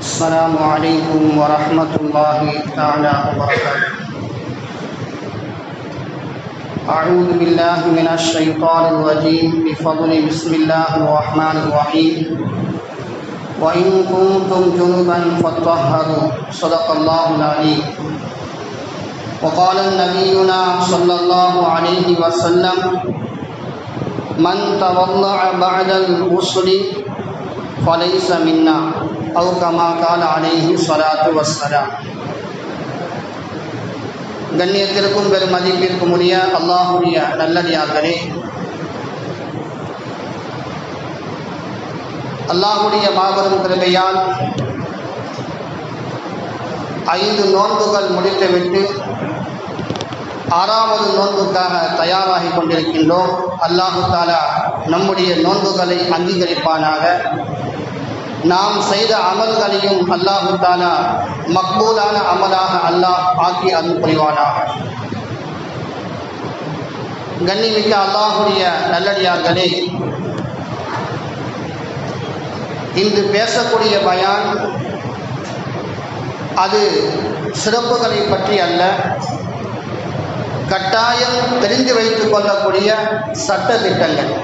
السلام عليكم ورحمة الله تعالى وبركاته. أعوذ بالله من الشيطان الرجيم بفضل بسم الله الرحمن الرحيم. وإن كنتم جنبا فاطهروا صدق الله العليم. وقال نبينا صلى الله عليه وسلم من تولع بعد الغسل فليس منا أو كما قال عليه الصلاة والسلام. கண்ணியத்திற்கும் பெரும் மதிப்பிற்கும் உரிய அல்லாஹ்வுடைய நல்லடியார்களே, அல்லாஹ்வுடைய மாபெரும் கிருபையால் 5 நோன்புகள் முடித்துவிட்டு 6வது நோன்புக்காக தயாராகி கொண்டிருக்கின்றோம். அல்லாஹு தஆலா நம்முடைய நோன்புகளை அங்கீகரிப்பானாக. நாம் செய்த அமல்களையும் அல்லாஹு தஆலா மக்பூலான அமலாக அல்லாஹ் ஆக்கி அருள் புரிவானாக. கண்ணிமிக்க அல்லாஹ்வுடைய நல்லடியார்களே, இன்று பேசக்கூடிய பயான் அது சிறப்புகளை பற்றி அல்ல, கட்டாயம் தெரிந்து வைத்துக் கொள்ளக்கூடிய சட்ட திட்டங்கள்.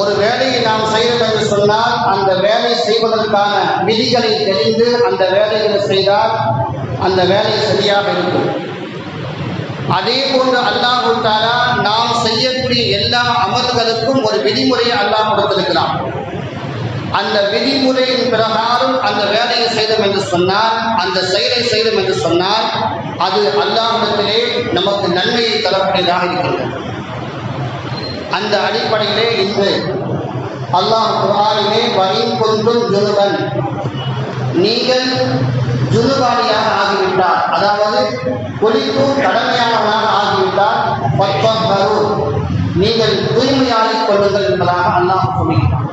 ஒரு வேலையை நாம் செய்வது என்று சொன்னால் அந்த வேலை செய்வதற்கான விதிகளை தெரிந்து அந்த வேலைகளை செய்தால் அந்த வேலை சரியாக இருக்கும். அதே போன்று அல்லாஹ் தஆலா நாம் செய்யக்கூடிய எல்லா அமல்களுக்கும் ஒரு விதிமுறையை அல்லாஹ் கொடுத்திருக்கிறான். அந்த விதிமுறையின் பிரகாரம் அந்த வேலையை செய்தோம் என்று சொன்னால், அந்த செயலை செய்தோம் என்று சொன்னால் அது அல்லாஹ்விடத்திலே நமக்கு நன்மையை தரக்கூடியதாக இருக்கிறது. அந்த அடிப்படையிலே இன்று அல்லாஹ் குர்ஆனிலே வயின் கொன்றும் ஜுனுபன், நீங்கள் ஜுனுபானியாக ஆகிவிட்டார், அதாவது குளிக்கும் கடமையானவனாக ஆகிவிட்டார், ஃபத்வஹரு, நீங்கள் தூய்மையாகிக் கொள்ளுங்கள் என்பதாக அல்லாஹ் சொல்கிறார்.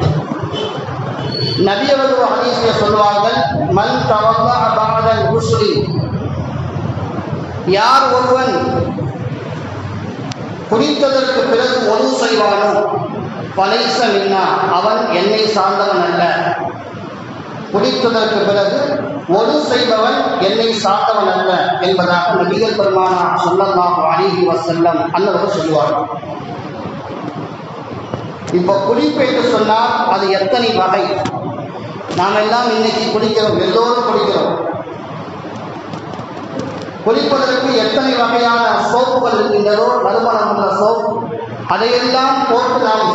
நபி அவர்கள் ஹதீஸில் சொல்வார்கள், மன் தவல்லா பஅதல் குஸ்லி, யார் ஒருவன் குளித்ததற்கு பிறகு ஒது செய்வானோ பலைச மின்னா, அவன் என்னை சார்ந்தவன் அல்ல. குளித்ததற்கு பிறகு ஒது செய்பவன் என்னை சார்ந்தவன் அல்ல என்பதாக நபிகள் பெருமானார் ஸல்லல்லாஹு அலைஹி வஸல்லம் அன்னவர்கள் சொல்வார்கள். இப்போ குளிப்பு என்று சொன்னால் அது எத்தனை வகை? நாம் எல்லாம் இன்னைக்கு குளிக்கிறோம், எல்லோரும் குளிக்கிறோம். குளிப்பதற்கு எத்தனை வகையான சோப்புகள் இருக்கின்றதோ, நறுமணமுள்ள சோப், அதையெல்லாம் போட்டு நாம்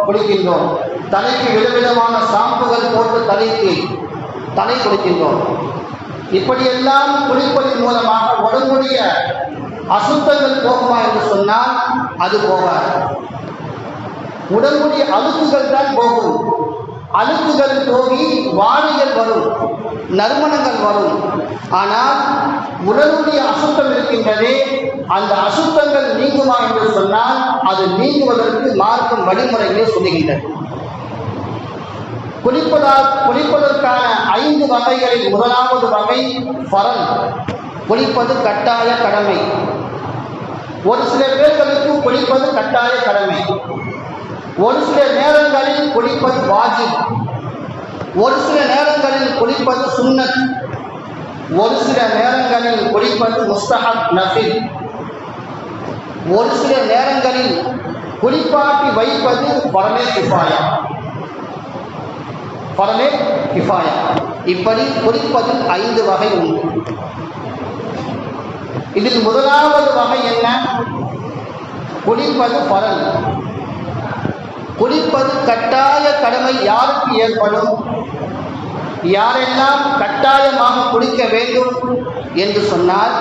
குளிக்கின்றோம். தலைக்கு விதவிதமான ஷாம்புகள் போட்டு தலை குளிக்கின்றோம். இப்படியெல்லாம் குளிப்பதன் மூலமாக உடம்புடைய அசுத்தங்கள் போகுமா என்று சொன்னால் அது போகாது. உடம்புடைய அழுக்குகள் தான் போகும். அழுக்குகள் போகி வாடைகள் வரும், நறுமணங்கள் வரும். ஆனால் உடலுடைய அசுத்தம் இருக்கின்றதே, அந்த அசுத்தங்கள் நீங்குமா என்று சொன்னால் அது நீங்குவதற்கு மார்க்கம் வழிமுறைகளை சொல்லுகின்றது. குளிப்பதற்கான 5 வகைகளில் 1வது வகை ஃபரல், குளிப்பது கட்டாய கடமை. ஒரு சில பேர்களுக்கு குளிப்பது கட்டாய கடமை, ஒரு சில நேரங்களில் குளிப்பது வாஜிப், ஒரு சில நேரங்களில் குளிப்பது சுன்னத், ஒரு சில நேரங்களில் குளிப்பது முஸ்தஹப் நஃபில், ஒரு சில நேரங்களில் குளிப்பாட்டி வைப்பது ஃபர்லே கிஃபாயா. இப்படி குளிப்பதில் 5 வகை உண்டு. இதில் 1வது வகை என்ன? குளிப்பது ஃபரல். குளிப்பது கட்டாய கடமை யாருக்கு ஏற்படும்? யாரெல்லாம் கட்டாயமாக குளிக்க வேண்டும் என்று சொன்னால்,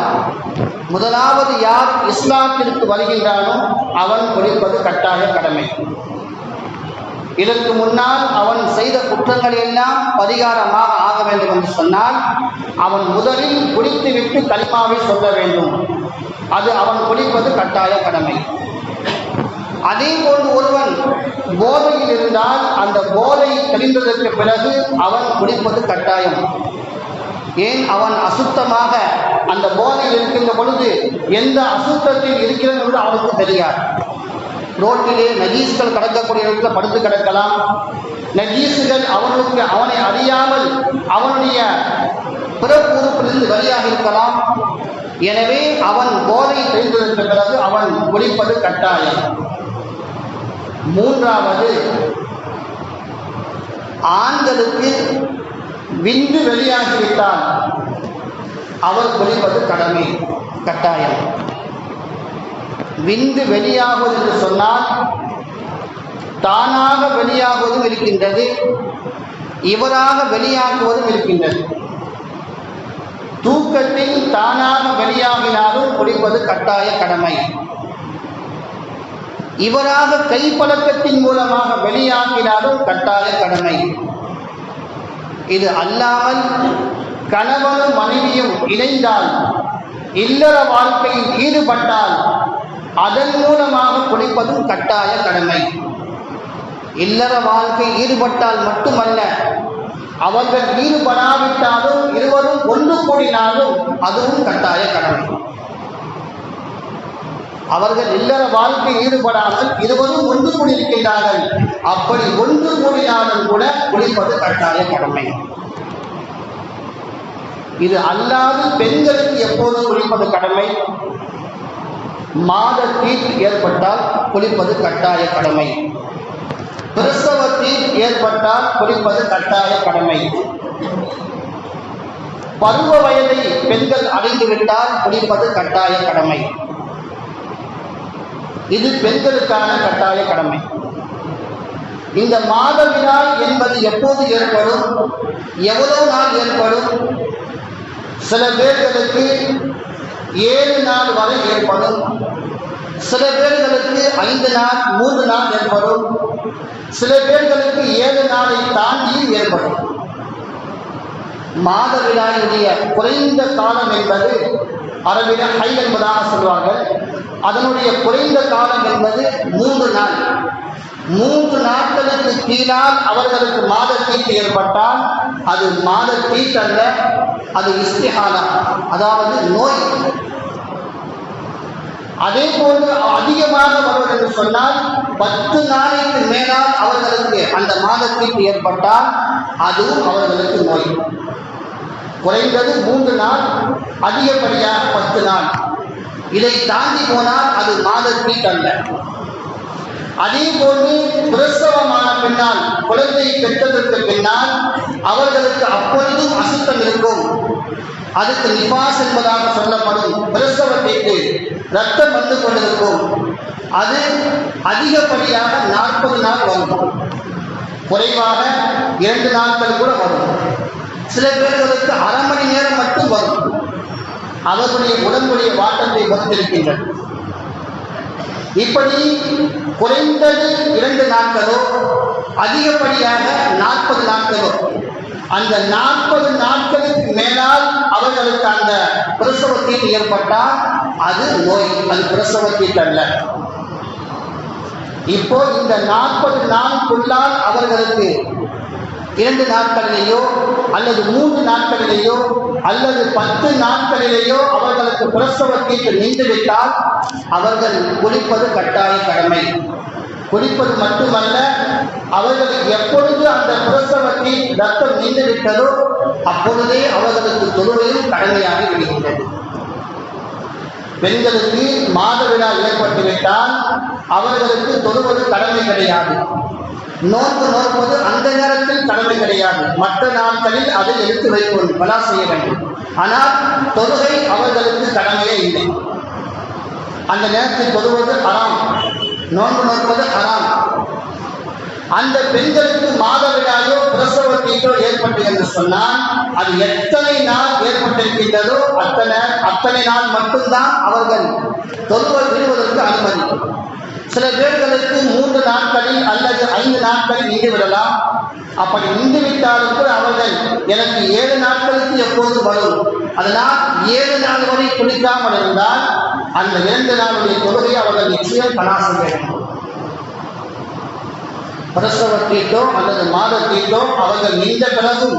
1வது யார் இஸ்லாத்திற்கு வருகின்றானோ அவன் குளிப்பது கட்டாய கடமை. இதற்கு முன்னால் அவன் செய்த குற்றங்களை எல்லாம் பரிகாரமாக ஆக வேண்டும் என்று சொன்னால் அவன் முதலில் குளித்துவிட்டு கலிமாவை சொல்ல வேண்டும். அது அவன் குளிப்பது கட்டாய கடமை. அதே போன்று ஒருவன் போதையில் இருந்தால் அந்த போதை தெளிந்ததற்கு பிறகு அவன் குளிப்பது கட்டாயம். ஏன்? அவன் அசுத்தமாக அந்த போதையில் இருக்கின்ற பொழுது எந்த அசுத்தத்தில் இருக்கிறது என்று அவனுக்கு தெரியாது. ரோட்டிலே நஜீஸ்கள் கடக்கக்கூடிய இடத்துல படுத்து கிடக்கலாம், நஜீசுகள் அவனை அறியாமல் அவனுடைய பிறப்புறுப்பிலிருந்து வெளியாக இருக்கலாம். எனவே அவன் போதை தெரிந்ததற்கு பிறகு அவன் குளிப்பது கட்டாயம். மூன்றாவது, ஆண்களுக்கு விந்து வெளியாகிவிட்டால் அவர் குளிப்பது கடமை கட்டாயம். விந்து வெளியாகுவது என்று சொன்னால் தானாக வெளியாகுவதும் இருக்கின்றது, இவராக வெளியாகுவதும் இருக்கின்றது. தூக்கத்தில் தானாக வெளியாகினாலும் குளிப்பது கட்டாய கடமை. இவராக கைப்பழக்கத்தின் மூலமாக வெளியாகினாலும் கட்டாய கடமை. இது அல்லாமல் கணவனும் மனைவியும் இணைந்தால், இல்லற வாழ்க்கையில் ஈடுபட்டால் அதன் மூலமாக குளிப்பதும் கட்டாய கடமை. இல்லற வாழ்க்கை ஈடுபட்டால் மட்டுமல்ல, அவர்கள் ஈடுபடாவிட்டாலும் இருவரும் ஒன்று கூடினாலும் அதுவும் கட்டாய கடமை. அவர்கள் இல்லற வாழ்க்கை ஈடுபடாமல் இருவரும் ஒன்று கூடியிருக்கின்றார்கள், அப்படி ஒன்று கூடினாலும் கூட குளிப்பது கட்டாய கடமை. இது அல்லாது பெண்களுக்கு எப்போது குளிப்பது கடமை? மாதத்தில் ஏற்பட்டால் குளிப்பது கட்டாய கடமை. பிரசவத்தில் ஏற்பட்டால் குளிப்பது கட்டாய கடமை. பருவ வயதை பெண்கள் அடைந்துவிட்டால் குளிப்பது கட்டாய கடமை. இது பெண்களுக்கான கட்டாய கடமை. இந்த மாதவிடாய் என்பது எப்போது ஏற்படும், எவ்வளவு நாள் ஏற்படும்? சில பேர்களுக்கு 7 நாள் வரை ஏற்படும், சில பேர்களுக்கு 5 நாள் 3 நாள் ஏற்படும், சில பேர்களுக்கு 7 நாளை தாண்டியும் ஏற்படும். மாதவிடாயுடைய குறைந்த காலம் என்பது அரபில ஹை என்பதாக சொல்வார்கள். அதனுடைய குறைந்த காலம் என்பது 3 நாள். 3 நாட்களுக்கு கீழால் அவர்களுக்கு மாதத்தீட்டு ஏற்பட்டால் அது மாதத்தீட்டு அல்ல, அது இஸ்திஹாலா, அதாவது நோய். அதே போன்று அதிகமாக வருவது என்று சொன்னால் 10 நாளைக்கு மேலால் அவர்களுக்கு அந்த மாதத்தீட்டு ஏற்பட்டால் அதுவும் அவர்களுக்கு நோய். குறைந்தது 3 நாள், அதிகப்படியாக 10 நாள். இதை தாண்டி போனால் அது மாதத்தீட்டு அல்ல. அதே போன்று பிரசவமான பின்னால், குழந்தை பெற்றதற்கு பின்னால் அவர்களுக்கு அப்பொழுதும் அசுத்தம் இருக்கும். அதுக்கு நிபாஸ் என்பதாக சொல்லப்படும் பிரசவத்திற்கு ரத்தம் வந்து கொண்டிருக்கும். அது அதிகப்படியாக 40 நாள் வரும், குறைவாக 2 நாட்கள் கூட வரும். சில பேர்களுக்கு அரை மணி நேரம் மட்டும் வரும். அவர்களுடைய உடம்புடைய வாட்டத்தை பொறுத்திருக்கின்றன. இப்படி குறைந்தது 2 நாட்களோ அதிகப்படியாக 40 நாட்களோ, அந்த 40 நாட்களுக்கு மேலால் அவர்களுக்கு அந்த பிரசவத்தீட்டு ஏற்பட்டால் அது நோய், அது பிரசவத்தீட்டு அல்ல. இப்போ இந்த 40 நாளுக்குள்ளால் அவர்களுக்கு 2 நாட்களிலேயோ அல்லது 3 நாட்களிலேயோ அல்லது 10 நாட்களிலேயோ அவர்களுக்கு பிரசவத்தீட்டு நின்றுவிட்டால் அவர்கள் குளிப்பது கட்டாய கடமை. குளிப்பது மட்டுமல்ல, அவர்களுக்கு எப்பொழுது அந்த பிரசவத்தில் ரத்தம் நின்றுவிட்டதோ அப்பொழுதே அவர்களுக்கு தொழுகையும் கடமையாகி விடுகின்றது. பெண்களுக்கு மாதவிடாய் ஏற்பட்டுவிட்டால் அவர்களுக்கு தொழுவது கடமை கிடையாது. நோன்பு நோற்பது அந்த நேரத்தில் கடமை கிடையாது. மற்ற நாட்களில் அதை எடுத்து வைப்பது பலா செய்ய வேண்டும். ஆனால் தொழுகை அவர்களுக்கு கடமையே இல்லை. அந்த நேரத்தில் தொழுவது ஹராம், நோன்பு நோற்பது ஹராம். அந்த பெண்களுக்கு மாதவிடாயோ பிரசவத்தீட்டோ ஏற்பட்டு என்று சொன்னால் அது எத்தனை நாள் ஏற்பட்டிருக்கின்றதோ அத்தனை நாள் மட்டும்தான் அவர்கள் தொழுவது விடுவதற்கு அனுமதி. சில பேர்களுக்கு 3 நாட்களில் அல்லது 5 நாட்களில் நின்று விடலாம். அப்படி நின்று விட்டாலும் கூட அவர்கள் எனக்கு 7 நாட்களுக்கு எப்போது வரும், அதனால் 7 நாள் வரை குளிக்காமல் இருந்தால் அந்த 2 நாளுடைய தொழுகையை அவர்கள் நிச்சயம் பலா செய்ய வேண்டும். பிரசவத்தீட்டோ அல்லது மாதத்தீட்டோ அவர்கள் நின்ற பிறகும்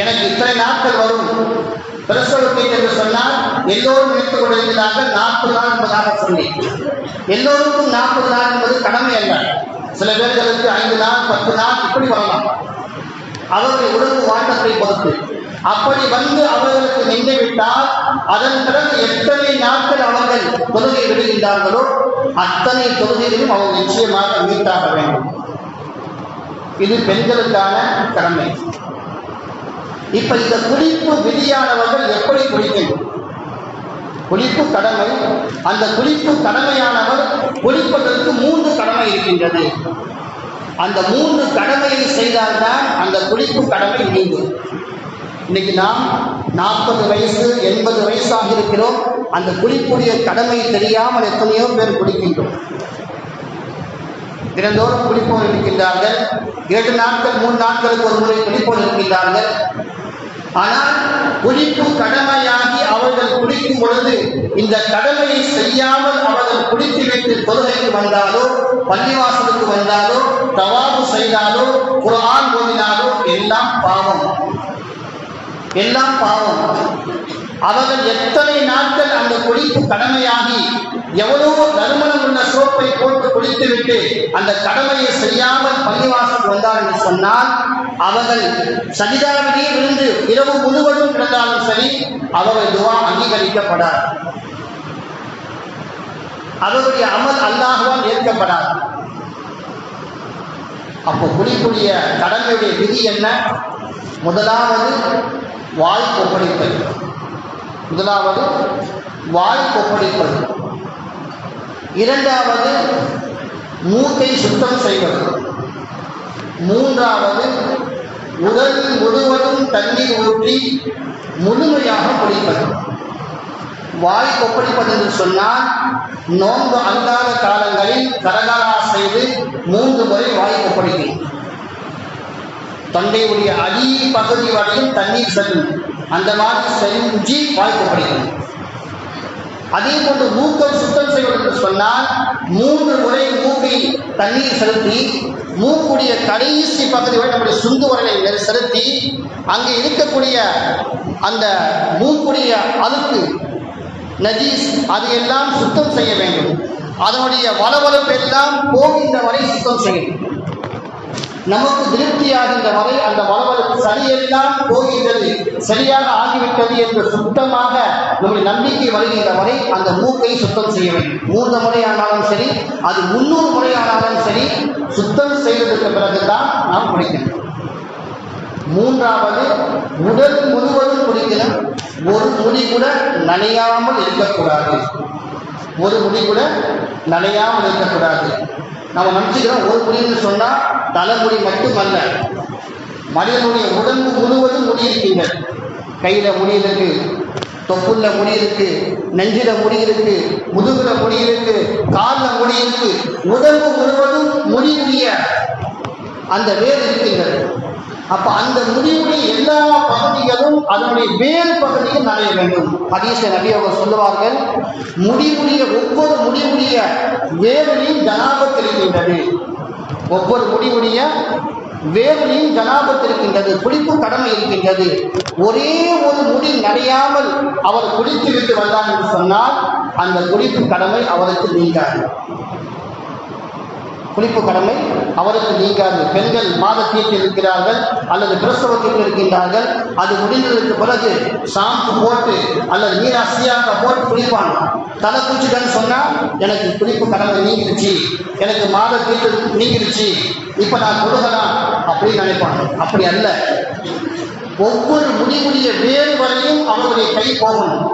எனக்கு இத்தனை நாட்கள் வரும். பிரசவத்தீட்டு என்று சொன்னால் எல்லோரும் நினைத்துக் கொண்டிருக்கிறார்கள் 40 நாள் என்பதாக சொல்லி. எல்லோருக்கும் 40 நாள் என்பது கடமை அல்ல. சில பேர்களுக்கு 5 நாள் 10 நாள் இப்படி வரலாம், அவருடைய உடம்பு வாட்டத்தை பொறுத்து. அப்படி வந்து அவர்களுக்கு நின்றுவிட்டால் அதன் பிறகு எத்தனை நாட்கள் அவர்கள் தொழுகை விடுகின்றார்களோ அத்தனை தொழுகைகளும் அவர்கள் நிச்சயமாக மீட்டாக வேண்டும். இது பெண்களுக்கான கடமை. இப்ப இந்த குளிப்பு விதியானவர்கள் எப்படி குளிக்கணும்? குளிப்பு கடமை. அந்த குளிப்பு கடமையானவர் குளிப்பதற்கு 3 கடமை இருக்கின்றது. அந்த 3 கடமையை செய்தால்தான் அந்த குளிப்பு கடமை நீங்கும். இன்னைக்கு நாம் 40 வயசு 80 வயசாக இருக்கிறோம். அந்த குளிப்புடைய கடமை தெரியாமல் எத்தனையோ பேர் குளிக்கின்றோம். தினந்தோறும் குளிப்போர் இருக்கின்றார்கள். 7 நாட்கள் 3 நாட்களுக்கு ஒரு முறை குளிப்போர் இருக்கின்றார்கள். ஆனால் குளிப்பு கடமையாகி அவர்கள் குளிக்கும் பொழுது இந்த கடமையை செய்யாமல் அவர்கள் குளித்துவிட்டு தொழுகைக்கு வந்தாலோ, பள்ளிவாசலுக்கு வந்தாலோ, தவாபு செய்தாலோ, குர்ஆன் ஓதினாலோ எல்லாம் பாவம், எல்லாம் பாவம். அவர்கள் எத்தனை நாட்கள் அந்த குளிப்பு கடமையாகி எவ்வளவோ நறுமணம் உள்ள சோப்பை போட்டு குளித்துவிட்டு அந்த கடமையை செய்யாமல் பள்ளிவாசல் வந்தார் என்று சொன்னால் அவர்கள் சஜிதாவிலே விழுந்து இரவு முழுவதும் கிடந்தாலும் சரி அவர்கள் துஆ அங்கீகரிக்கப்படாது, அவருடைய அமல் அல்லாஹ்வால் ஏற்கப்படாது. அப்போ குளிப்புடைய கடமையுடைய விதி என்ன? முதலாவது வாய் கொப்பளிப்பது. முதலாவது வாய் கொப்பளிப்பது. இரண்டாவது மூக்கை சுத்தம் செய்வது. மூன்றாவது உடல் முழுவதும் தண்ணீர் ஊற்றி முழுமையாக குளிப்பது. வாய் கொப்பளிப்பது என்று சொன்னால் நோன்பு அல்லாத காலங்களில் கரகரா செய்து 3 முறை வாய் கொப்பளிக்கும். தொண்டையுடைய அடி பகுதி வரையும் தண்ணீர் செல்லும். அந்த மாதிரி செஞ்சு வாய் கொப்பளிக்கும். அதே போன்று மூக்கை சுத்தம் செய்வது என்று சொன்னால் 3 முறை மூக்கை தண்ணீர் செலுத்தி மூக்குடைய கடைசி பகுதி வரை நம்முடைய சுண்டு வரலை செலுத்தி அங்கே இருக்கக்கூடிய அந்த மூக்குடைய அழுக்கு நஜீஸ் அது எல்லாம் சுத்தம் செய்ய வேண்டும். அதனுடைய வளவளப்பு எல்லாம் போகின்ற வரை சுத்தம் செய்யணும். நமக்கு திருப்தியாகின்ற வரை அந்த வளவளப்பு சரியெல்லாம் போகின்றது, சரியாக ஆகிவிட்டது என்று சுத்தமாக நம்முடைய நம்பிக்கை வருகின்ற வரை அந்த மூக்கை சுத்தம் செய்ய வேண்டும். 3 முறையானாலும் சரி, அது 300 முறையானாலும் சரி, சுத்தம் செய்வதற்கு பிறகுதான் நாம் குளிக்கணும். மூன்றாவது உடல் முழுவதும் குளிக்கணும். ஒரு முடி கூட நனையாமல் இருக்கக்கூடாது. ஒரு முடி கூட நனையாமல் இருக்கக்கூடாது. நம்ம நினச்சிக்கிறோம் ஒரு முடின்னு சொன்னால் தலைமுடி மட்டுமல்ல, மனிதனுடைய உடம்பு முழுவதும் முடி இருக்கின்றது. கையில் முடி இருக்கு, தொப்புள்ள முடி இருக்கு, நெஞ்சில முடி இருக்கு, முதுகுல முடி இருக்கு, காலில் முடி இருக்கு. உடம்பு முழுவதும் முடிவுடைய அந்த வேர் இருக்கின்றது. அப்ப அந்த முடிவுடைய எல்லா பகுதிகளும் அதனுடைய வேறு பகுதியும் நடைய வேண்டும். ஹதீஸில் நபி அவர்கள் சொல்லுவார்கள், முடிவுடைய ஒவ்வொரு முடிவுடைய வேரிலையும் ஜனாபத் இருக்கின்றது. ஒவ்வொரு முடிவுடைய வேரிலையும் ஜனாபத் இருக்கின்றது, குளிப்பு கடமை இருக்கின்றது. ஒரே ஒரு முடி நடையாமல் அவர் குளித்து விட்டு வந்தார் என்று சொன்னால் அந்த குளிப்பு கடமை அவருக்கு நீங்காது. குளிப்பு கடமை அவருக்கு நீங்காது. பெண்கள் மாதத்தீட்டில் இருக்கிறார்கள் அல்லது பிரசவத்தில் இருக்கின்றார்கள். அது முடிந்ததற்கு பிறகு ஷாம்பு போட்டு அல்லது நீர் அசியாக போட்டு குளிப்பாங்க. தலை குளிச்சுட்டேன்னு சொன்னால் எனக்கு குளிப்பு கடமை நீங்கிருச்சு, எனக்கு மாதத்தீட்டு நீங்கிருச்சு, இப்போ நான் கொடுக்கலாம் அப்படின்னு நினைப்பாங்க. அப்படி அல்ல. ஒவ்வொரு முடிவுடைய வேறு வரையும் அவருடைய கை போகணும்.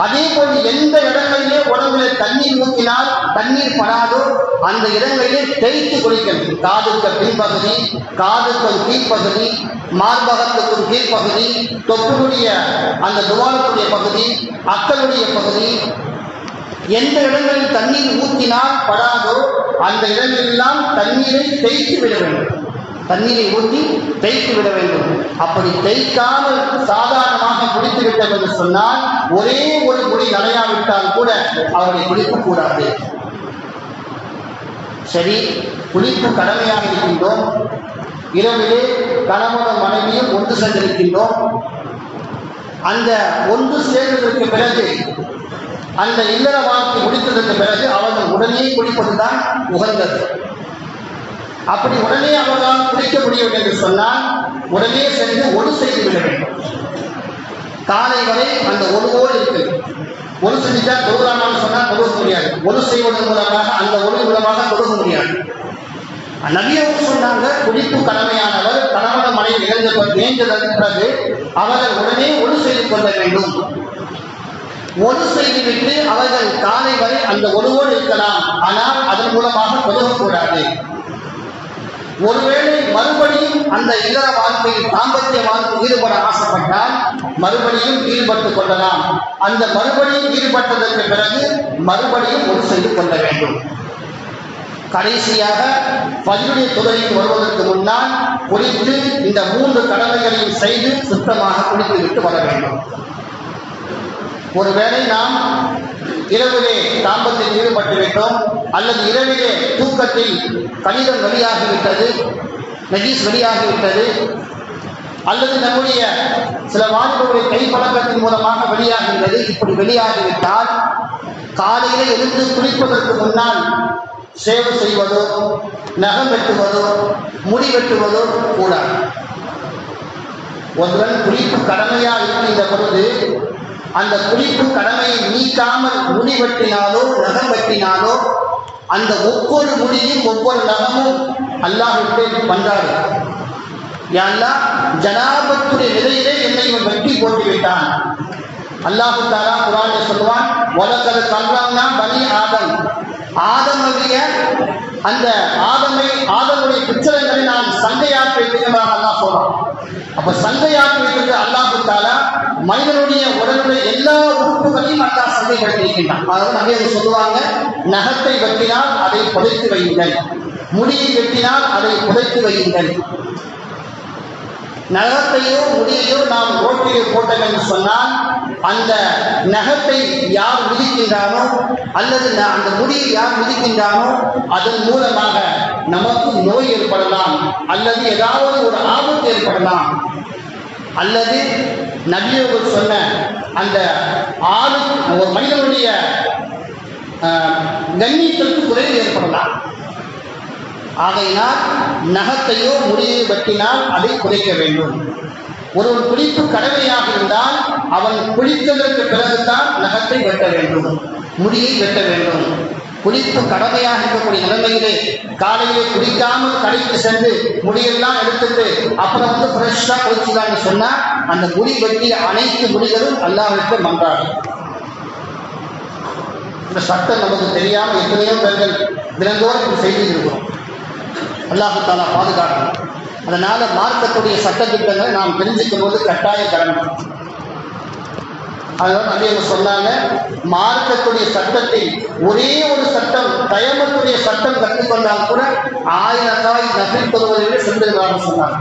அதே போல் எந்த இடங்களிலே உடம்புல தண்ணீர் ஊற்றினால் தண்ணீர் படாதோ அந்த இடங்களிலே தேய்த்து குளிக்கணும். காதுக்கு பின்பகுதி, காதுக்கு கீழ்ப்பகுதி, மார்பகத்துக்கும் கீழ்ப்பகுதி, தொப்புடைய அந்த துவாரத்துடைய பகுதி, அக்களுடைய பகுதி, எந்த இடங்களில் தண்ணீர் ஊற்றினால் படாதோ அந்த இடங்களெல்லாம் தண்ணீரை தேய்த்து விட வேண்டும். தண்ணீரை ஊற்றி தேய்த்து விட வேண்டும். அப்படி தேய்க்காமல் சாதாரணமாக குளித்து விட்டது என்று சொன்னால் ஒரே ஒரு முடி நனையாவிட்டால் கூட அவரை குளிக்கக்கூடாது. சரி, குளிப்பு கடமையாக இருக்கின்றோம். இரவிலே கணவனும் மனைவியும் ஒன்று சேர்ந்திருக்கின்றோம். அந்த ஒன்று சேர்ந்ததற்கு பிறகு அந்த இல்லற வாழ்க்கை முடித்ததற்கு பிறகு அவர்கள் உடனே குளிப்பதுதான் உகந்தது. அப்படி உடனே அவர்களால் குளிக்க முடியவில்லை என்று சொன்னால் உடனே சென்று ஒழு செய்து விட வேண்டும். காலை வரை அந்த ஒழுவோடு இருக்கு. ஒழு செஞ்சுட்டா தொழுகலாமான்னு சொன்னால் தொழுக முடியாது. ஒழு செய்வதன் மூலமாக அந்த ஒழு மூலமாக தொழுக முடியாது. நபியவும் சொன்னாங்க, குளிப்பு கடமையானவர் கணவன மனைவி இழந்ததற்கு பிறகு அவர்கள் உடனே ஒழு செய்து கொள்ள வேண்டும். ஒழு செய்துவிட்டு அவர்கள் காலை வரை அந்த ஒழுவோடு இருக்கலாம். ஆனால் அதன் மூலமாக தொழுகக்கூடாது. ஒருவேளை மறுபடியும் அந்த இல்லற வாழ்க்கையில் தாம்பத்திய வாழ்க்கையில் ஈடுபட ஆசைப்பட்டால் மறுபடியும் ஈடுபட்டுக் கொள்ளலாம். அந்த மறுபடியும் ஈடுபட்டதற்கு பிறகு மறுபடியும் ஒழு செய்து கொள்ள வேண்டும். கடைசியாக ஃபஜ்ருடைய தொழுகைக்கு வருவதற்கு முன்னால் குளித்து இந்த 3 கடமைகளையும் செய்து சுத்தமாக குளித்துவிட்டு வர வேண்டும். ஒருவேளை நாம் இரவிலே தாம்பத்தில் ஈடுபட்டு விட்டோம், அல்லது இரவிலே தூக்கத்தில் கணிதம் வெளியாகிவிட்டது, நஜீஸ் வெளியாகிவிட்டது, அல்லது நம்முடைய சில வாலிபர்களுடைய கைப்பழக்கத்தின் மூலமாக வெளியாகின்றது. இப்படி வெளியாகிவிட்டால் காலையிலே எழுந்து குளிப்பதற்கு முன்னால் சேவை செய்வதோ நகம் வெட்டுவதோ முடி வெட்டுவதோ கூடாது. ஒருவன் குளிப்பு கடமையாக இருக்கின்ற பொழுது அந்த குளிப்பு கடமையை நீக்காமல் முடி வெட்டினாலோ நகம் வெட்டினாலோ அந்த ஒவ்வொரு முடியும் ஒவ்வொரு நகமும் அல்லாஹ்விற்கு பண்றாரு. யா அல்லாஹ், ஜனாபத்துடைய நிலையிலே என்னை இவன் வெட்டி போட்டு விட்டான். அல்லாஹு தஆலா குர்ஆனில் சொல்வான், வலகத் கர்ரம்னா பனி ஆதம். ஆதமுடைய அந்த ஆதமுடைய பிச்சரங்களை நான் சங்கையாற்றி வைத்திருக்கிறதாக அல்லாஹ் சொல்றான். அப்ப சங்கையாற்றி வைத்திருக்கிற அல்லாஹு தஆலா மனிதனுடைய உடலுடைய எல்லா உறுப்புகளையும் அல்லாஹ் சங்கைப்படுத்தியிருக்கின்றான். அதாவது நபிகள் சொல்லுவாங்க, நகத்தை வெட்டினால் அதை புதைத்து வையுங்கள், முடியை வெட்டினால் அதை புதைத்து வையுங்கள். நகத்தையோ முடியையோ நாம் ரோட்டிலே போட்டோம் என்று சொன்னால் அந்த நகத்தை யார் மிதிக்கின்றானோ அல்லது அந்த முடியை யார் மிதிக்கின்றானோ அதன் மூலமாக நமக்கு நோய் ஏற்படலாம், அல்லது ஏதாவது ஒரு ஆபத்து ஏற்படலாம், அல்லது நபியர்கள் சொன்ன அந்த ஒரு மனிதனுடைய கண்ணியத்திற்கு குறைவு ஏற்படலாம். ஆகையினால் நகத்தையோ முடியை வெட்டினால் அதை குறைக்க வேண்டும். ஒருவன் குளிப்பு கடமையாக இருந்தால் அவன் குளித்ததற்கு பிறகுதான் நகத்தை வெட்ட வேண்டும், முடியை வெட்ட வேண்டும். குளிப்பு கடமையாக இருக்கக்கூடிய நிலைமையிலே காலையிலே குளிக்காமல் கடைக்கு சென்று முடியெல்லாம் எடுத்துட்டு அப்புறம் ஃப்ரெஷ்ஷா குளிச்சுதான்னு சொன்னா அந்த முடி வெட்டிய அனைத்து முடிகளும் அல்லாஹ்விற்கு மன்றாடும். இந்த சட்டம் நமக்கு தெரியாமல் எத்தனையோ பேர்கள் தினந்தோறும் செய்து இருக்கிறோம். அல்லாஹு தஆலா பாதுகாக்கணும். அதனால மார்க்கத்துடைய சட்டத்திட்டங்களை நாம் தெரிஞ்சுக்கும்போது கட்டாய கடமை. அதனால நபியவங்க சொன்னாங்க, மார்க்கத்துடைய சட்டத்தில் ஒரே ஒரு சட்டம் தயமத்துடைய சட்டம் கற்றுக்கொண்டால் கூட 1000 ரக்காத் நஃபில் தொழுவதிலே சென்றிருக்கிறார்கள் சொன்னாங்க.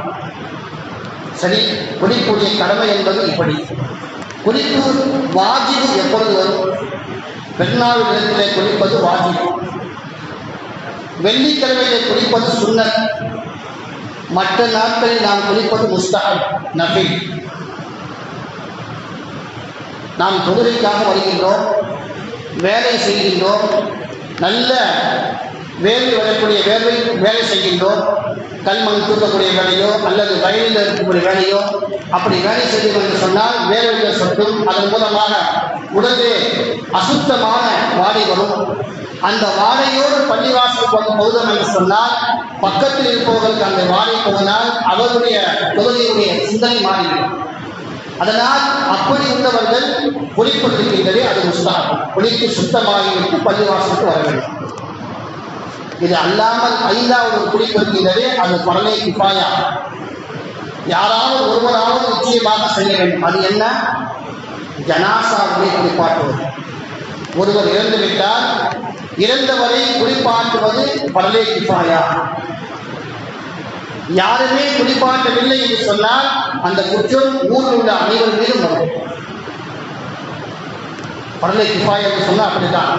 சரி, குளிப்புடைய கடமை என்பது இப்படி. குளிப்பு வாஜிபு எப்பொழுது வரும்? பெருநாள் தினத்திலே குளிப்பது வாஜிபு, வெள்ளிக்கிழமையிலே குளிப்பது சுன்னத், மற்ற நாட்களில் நாம் குளிப்பது முஸ்தஹப் நஃபில். நாம் தொழுகைக்காக வருகின்றோம், வேலை செய்கின்றோம், நல்ல வேலை வரக்கூடிய வேலை செய்கின்றோம், கல்மண் தூக்கக்கூடிய வேலையோ அல்லது வயலில் இருக்கக்கூடிய வேலையோ அப்படி வேலை செய்தோம் என்று சொன்னால் வேலைகள் சொட்டும். அதன் மூலமாக உடலே அசுத்தமான வாடை வரும். அந்த வாடையோடு பள்ளிவாசல் போதும் என்று சொன்னால் பக்கத்தில் இருப்பவர்களுக்கு அந்த வாடை போனால் அவர்களுடைய தொழுகையுடைய சிந்தனை மாறிவிடும். அதனால் அப்படி உள்ளவர்கள் குளிப்பதற்கின்றதே அது முஸ்தஹப். குளித்து சுத்தமாகிவிட்டு பள்ளிவாசலுக்கு வர வேண்டும். இது அல்லாமல் 5வது குளிப்பதற்கின்றதே அது பரலே கிஃபாயா. யாராவது ஒருவராவது நிச்சயமாக செய்ய வேண்டும். அது என்ன? ஜனாசாவை குளிப்பாட்டுவது. ஒருவர் இறந்துவிட்டால் இறந்தவரை குளிப்பாட்டுவது பரலே கிஃபாயா. யாருமே குளிப்பாட்டவில்லை என்று சொன்னால் அந்த குற்றம் ஊரில் உள்ள அனைவர் மீதும் வரும். பரலே கிஃபாயா என்று சொன்னால் அப்படித்தான்.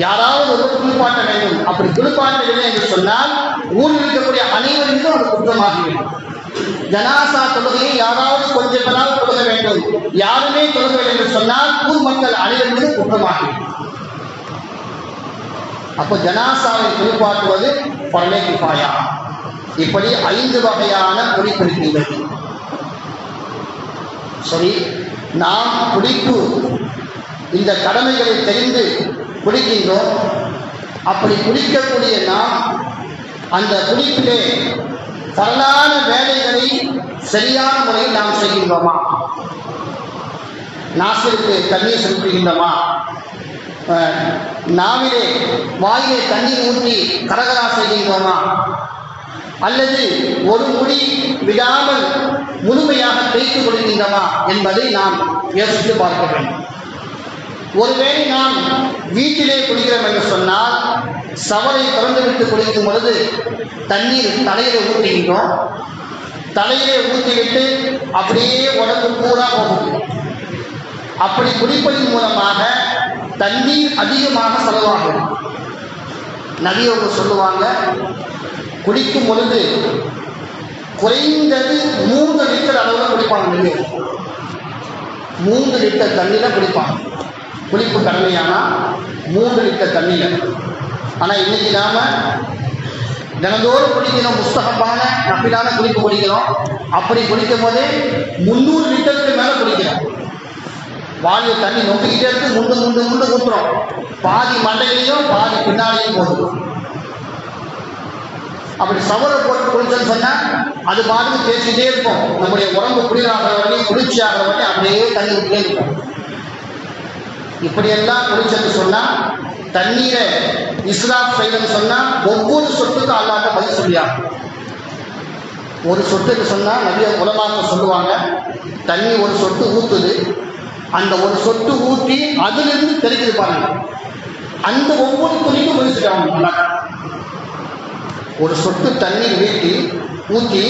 யாராவது ஒரு குளிப்பாட்ட வேண்டும். அப்படி குளிப்பாட்டவில்லை என்று சொன்னால் ஊரில் இருக்கக்கூடிய அனைவர் மீதும் அது குற்றமாகிவிடும். ஜனாசா தொழுகையை யாராவது கொஞ்சம் நாள் தொழுக வேண்டும். யாருமே தொழுகவில்லை என்று சொன்னால் ஊர் மக்கள் அனைவர் மீதும் குற்றமாகிவிடும். அப்போ ஜனாசாவை குளிப்பாட்டுவது பரலே கிஃபாயா. இப்படி 5 வகையான குளிப்பு இருக்கின்றது. சரி, நாம் குளிப்பு இந்த கடமைகளை தெரிந்து குளிக்கின்றோம். அப்படி குளிக்கக்கூடிய நாம் அந்த குளிப்பிலே பரலான வேலைகளை சரியான முறையில் நாம் செய்கின்றோமா? நாசிற்கு தண்ணீர் செலுத்துகின்றோமா? நாவிலே வாயிலே தண்ணீர் ஊற்றி கரகரா செய்கின்றோமா? அல்லது ஒரு முடி விடாமல் முழுமையாக தேய்த்து கொள்கின்றோமா என்பதை நாம் யோசித்து பார்க்க வேண்டும். ஒருவேளை நாம் வீட்டிலே குளிக்கிறோம் என்று சொன்னால் சவரை திறந்துவிட்டு குளிக்கும் பொழுது தண்ணீர் தலையிலே ஊற்றுகின்றோம். தலையிலே ஊற்றிவிட்டு அப்படியே உடம்பு பூரா போகும். அப்படி குளிப்பதன் மூலமாக தண்ணீர் அதிகமாக செலவாகும். நபியோடு சொல்லுவாங்க, குளிக்கும் பொழுது குறைந்தது 3 லிட்டர் அளவில் குளிப்பாங்க. நபியோடு 3 லிட்டர் தண்ணியில் குளிப்பாங்க. குளிப்பு கடமையானா 3 லிட்டர் தண்ணியில். ஆனால் இன்னைக்கு நாம தினந்தோறும் குளிக்கிறோம், புஸ்தகமான நப்பிலான குளிப்பு குளிக்கிறோம். அப்படி குளிக்கும் போதே 300 லிட்டருக்கு மேலே குளிக்கிறோம். வாயில் தண்ணி நொம்பிக்கிட்டே இருக்கு, முண்டு ஊற்றுறோம். பாதி மண்டையிலையும் பாதி பின்னாலையும் போகுது. அப்படி சவரை போட்டு குளிச்சோன்னு சொன்னால் அது பாட்டுக்கு பேசிக்கிட்டே இருக்கும். நம்முடைய உடம்பு குளிராகிற வரையும் குளிர்ச்சியாகிற வரையும் அப்படியே தண்ணி விட்டே இருக்கும். இப்படியெல்லாம் குளிச்சன்னு சொன்னால் தண்ணீரை இஸ்ராஃப் செய்யணும்னு சொன்னால் ஒவ்வொரு சொட்டுக்கும் அல்லாட்ட பதில் சொல்லியாகும். ஒரு சொட்டுக்கு சொன்னால் நிறைய உலமாக்க சொல்லுவாங்க, தண்ணி ஒரு சொட்டு ஊற்றுது, அந்த ஒரு சொட்டு ஊற்றி அதிலிருந்து தெளிக்குது பாருங்க. அந்த ஒவ்வொரு துணிக்கும் முடிச்சுட்டாங்க. ஒரு சொட்டு தண்ணீர் ஊற்றி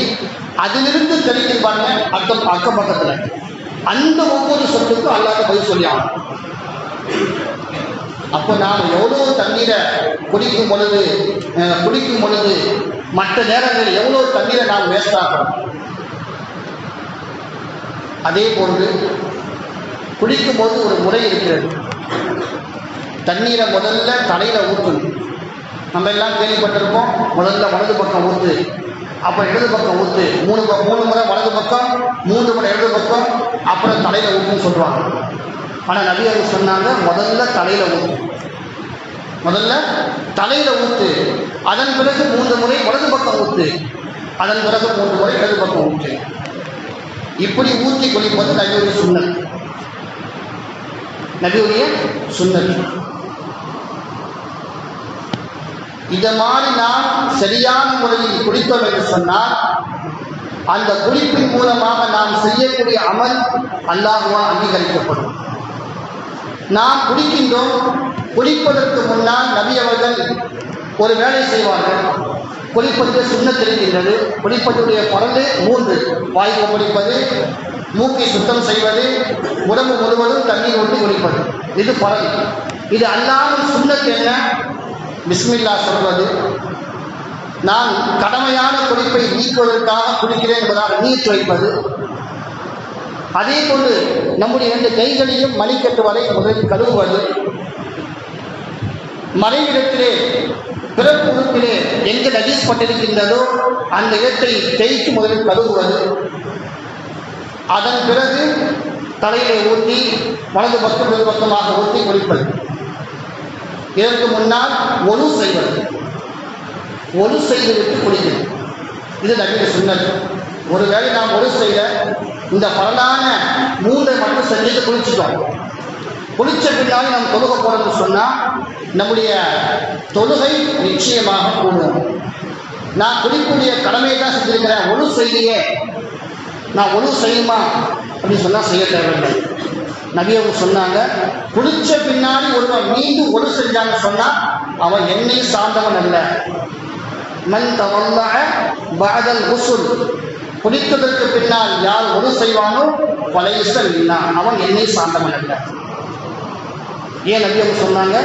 அதிலிருந்து தெளிக்குது பாருங்க அக்கம் பக்கத்தில். அந்த ஒவ்வொரு சொட்டுக்கும் அல்லாட்ட பதில் சொல்லியாகும். அப்போ நாம் எவ்வளோ தண்ணீரை குடிக்கும் பொழுது மற்ற நேரங்களில் எவ்வளோ தண்ணீரை நாம் வேஸ்ட் ஆகிறோம். அதே போன்று குடிக்கும் போது ஒரு முறை இருக்கிறது. தண்ணீரை முதல்ல தலையில் ஊற்றணும். நம்ம எல்லாம் கேள்விப்பட்டிருப்போம், முதல்ல வலது பக்கம் ஊற்று, அப்புறம் இடது பக்கம் ஊற்று, 3 முறை வலது பக்கம், 3 முறை இடது பக்கம், அப்புறம் தலையில் ஊற்றுன்னு சொல்லுவாங்க. ஆனால் நபி அவங்க சொன்னாங்க, முதல்ல தலையில் ஊற்று, அதன் பிறகு 3 முறை வலது பக்கம் ஊற்று, அதன் பிறகு 3 முறை இடது பக்கம் ஊற்று. இப்படி ஊற்றி குளிப்பது நபியுடைய சுன்னத். இதை மாதிரி நாம் சரியான முறையில் குளித்தோம் என்று சொன்னால் அந்த குளிப்பின் மூலமாக நாம் செய்யக்கூடிய அமல் அல்லாஹ்வால் அங்கீகரிக்கப்படும். நாம் குளிக்கின்றோம். குளிப்பதற்கு முன்னால் நபி அவர்கள் ஒரு வேலை செய்வார்கள். குளிப்பதற்கு சுன்னத் இருக்கின்றது. குளிப்பதுடைய பரந்து 3: வாய் குளிப்பது, மூக்கை சுத்தம் செய்வது, உடம்பு முழுவதும் தண்ணீர் ஊற்றி குளிப்பது. இது பரந்து. இது அல்லாமல் சுன்னத் என்ன? பிஸ்மில்லா சொல்வது. நான் கடமையான குளிப்பை நீக்குவதற்காக குளிக்கிறேன் என்பதாக நீர் வைப்பது. அதே போன்று நம்முடைய 2 கைகளையும் மணிக்கட்டு வரை முதலில் கழுவுவது. மறைவிடத்திலே பிறப்பு உறுப்பிலே எங்கு நஜீஸ் பட்டிருக்கின்றதோ அந்த இடத்தை தேய்த்து முதலில் கழுவுவது. அதன் பிறகு தலையிலே ஊற்றி வலது பக்கம் இடது பக்கமாக ஊற்றி குளிப்பது. இதற்கு முன்னால் ஒழு செய்துவிட்டு குளிக்கணும். இது நபியுடைய சுன்னத். ஒருவேளை நாம் ஒழு செய்ய இந்த பரலான 3 மட்டும் செஞ்சுட்டு குளிச்சுட்டோம். குளிச்ச பின்னாடி நாம் தொழுக போறோம்னு சொன்னால் நம்முடைய தொழுகை நிச்சயமாக கூடும். நான் குளிக்கூடிய கடமையை தான் செஞ்சிருக்கிறேன், ஒழு செய்யலையே, நான் ஒழு செய்யுமா அப்படின்னு சொன்னால் செய்ய தேவையில்லை. நபி அவங்க சொன்னாங்க, குளிச்ச பின்னாடி ஒருவன் மீண்டும் ஒழு செஞ்சான்னு சொன்னால் அவன் என்னையும் சார்ந்தவன் அல்ல. மன் தவல்லஹ பஅதல் குஸ்ல், குளித்ததற்கு பின்னால் யார் ஒழு செய்வானோ ஃபலைஸ மின்னா, அவன் என்னை சார்ந்தவன் அல்ல. ஏன் நபி அவங்க சொன்னாங்க?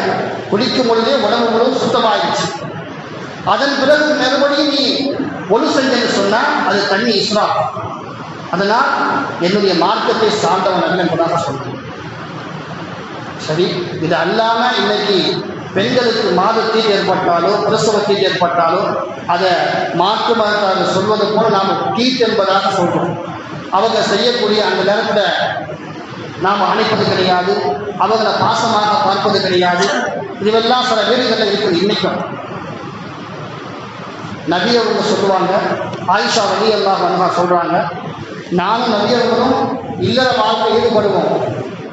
குளிக்கும் பொழுதே உடம்பு முழுவதும் சுத்தமாயிடுச்சு. அதன் பிறகு மறுபடியும் நீ ஒழு செஞ்சன்னு சொன்னால் அது தண்ணி இஸ்ராஃப். அதனால் என்னுடைய மார்க்கத்தை சார்ந்தவன் அல்ல என்பதாக சொன்னாங்க. சரி, இது அல்லாமல் இன்னைக்கு பெண்களுக்கு மாதத்தீட்டு ஏற்பட்டாலோ பிரசவத்தீட்டு ஏற்பட்டாலோ அதை மாற்று மதத்தார்கள் சொல்வது போல நாம் தீட்டு என்பதாக சொல்கிறோம். அவங்க செய்யக்கூடிய அந்த நேரத்தில் நாம் அணைப்பது கிடையாது, அவங்களை பாசமாக பார்ப்பது கிடையாது. இதுவெல்லாம் சில வீடுகளில் இருக்குது. இன்னைக்கும் நபி அவங்க சொல்லுவாங்க, ஆயிஷா ரலியல்லாஹு அன்ஹா சொல்கிறாங்க, நானும் நபி அவர்களும் இல்லற வாழ்க்கை ஈடுபடுவோம்.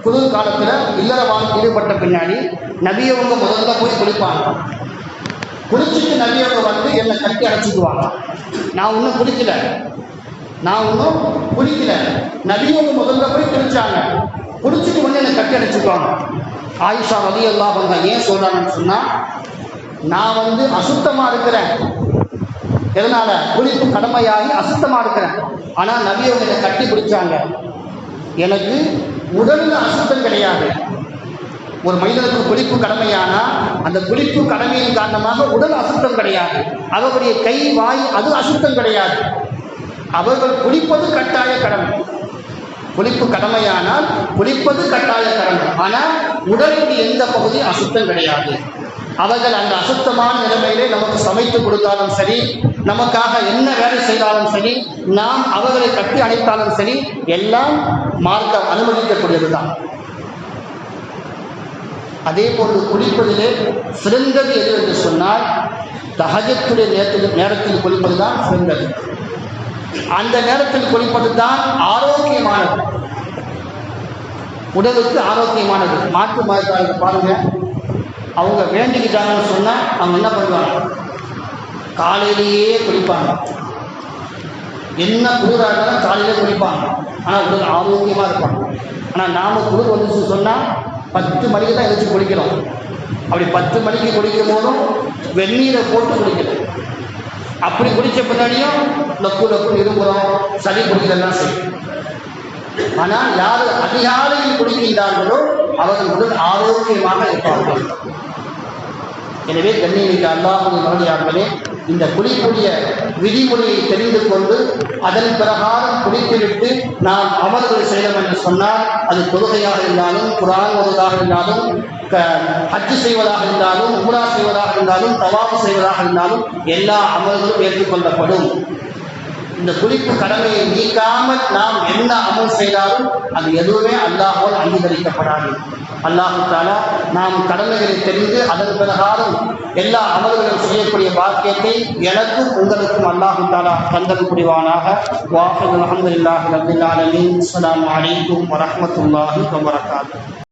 குளிர் காலத்தில் இல்லற வாழ்க்கை ஈடுபட்ட பின்னாடி நபி அவங்க முதல்ல போய் குளிப்பாங்க. குளிச்சுட்டு நபி அவங்க வந்து என்னை கட்டி அடைச்சிக்குவாங்க. நான் இன்னும் குளிக்கல. நபி அவங்க முதல்ல போய் குளிச்சாங்க. குளிச்சுட்டு வந்து என்னை கட்டி அடைச்சிக்குவாங்க. ஆயிஷா ரலியல்லாஹு அன்ஹா ஏன் சொல்கிறாங்கன்னு சொன்னால், நான் வந்து அசுத்தமாக இருக்கிறேன், எதனால குளிப்பு கடமையாகி அசுத்தமாக இருக்கிறேன். ஆனால் நபி அவங்க என்னை கட்டி பிடிச்சாங்க. எனக்கு உடலில் அசுத்தம் கிடையாது. ஒரு மனிதனுக்கு குளிப்பு கடமையானா அந்த குளிப்பு கடமையின் காரணமாக உடல் அசுத்தம் கிடையாது. அவருடைய கை வாய் அது அசுத்தம் கிடையாது. அவர்கள் குளிப்பது கட்டாய கடமை. குளிப்பு கடமையானால் குளிப்பது கட்டாய கடமை. ஆனால் உடலுடைய எந்த பகுதி அசுத்தம் கிடையாது. அவர்கள் அந்த அசுத்தமான நிலைமையிலே நமக்கு சமைத்து கொடுத்தாலும் சரி, நமக்காக என்ன வேலை செய்தாலும் சரி, நாம் அவர்களை கட்டி அணைத்தாலும் சரி, எல்லாம் மார்க்கம் அனுமதிக்கக்கூடியது தான். அதே போன்று குளிப்பதிலே சிறந்தது எது என்று சொன்னால், தஹஜ்ஜுடைய நேரத்தில் குளிப்பது தான் சிறந்தது. அந்த நேரத்தில் குளிப்பது தான் ஆரோக்கியமானது, உடலுக்கு ஆரோக்கியமானது. மாற்று மதத்தார்கள் பாருங்க, அவங்க வேண்டிக்கிட்டாங்கன்னு சொன்னால் அவங்க என்ன பண்ணுவாங்க, காலையிலேயே குளிப்பாங்க. என்ன குளிராக இருந்தாலும் காலையிலே குளிப்பாங்க. ஆனால் உடல் ஆரோக்கியமாக இருப்பாங்க. ஆனால் நாம் குளிர் வந்துச்சு சொன்னால் 10 மணிக்கு தான் எழுச்சி குளிக்கிறோம். அப்படி 10 மணிக்கு குளிக்கும் போதும் வெந்நீரை போட்டு குளிக்கணும். அப்படி குளித்த பின்னாடியும் லக்கு இரும்புறோம், சளி குடிக்கிறதெல்லாம் செய்யும். ஆனால் யார் அதிகாலையில் குளிக்கின்றார்களோ அவர்கள் உடல் ஆரோக்கியமாக இருப்பார்கள். எனவே கண்ணியமிக்க அல்லாஹ்வுடைய மகனியார்களே, இந்த குளிக்கூடிய விதிமுறையை தெரிந்து கொண்டு அதன் பிரகாரம் குளித்துவிட்டு நாம் அமல்கள் செய்யலாம் என்று சொன்னால், அது தொழுகையாக இருந்தாலும், குர்ஆன் ஓதுவதாக இருந்தாலும், ஹஜ் செய்வதாக இருந்தாலும், உம்ரா செய்வதாக இருந்தாலும், தவாஃப் செய்வதாக இருந்தாலும் எல்லா அமல்களும் ஏற்றுக்கொள்ளப்படும். இந்த குளிப்பு கடமையை நீக்காமல் நாம் என்ன அமல் செய்தாலும் அது எதுவுமே அல்லாஹ்வால் அங்கீகரிக்கப்படாது. அல்லாஹ் தஆலா நாம் கடமைகளை தெரிந்து அதன் பிரகாரம் எல்லா அமல்களும் செய்யக்கூடிய பாக்கியத்தை எனக்கும் உங்களுக்கும் அல்லாஹ் தஆலா தந்தல் புரிவானாக. வாஹிது அல்ஹம்துலில்லாஹி ரப்பில் ஆலமீன். அஸ்ஸலாமு அலைக்கும் வரஹ்மத்துல்லாஹி வபரகாத்துஹு.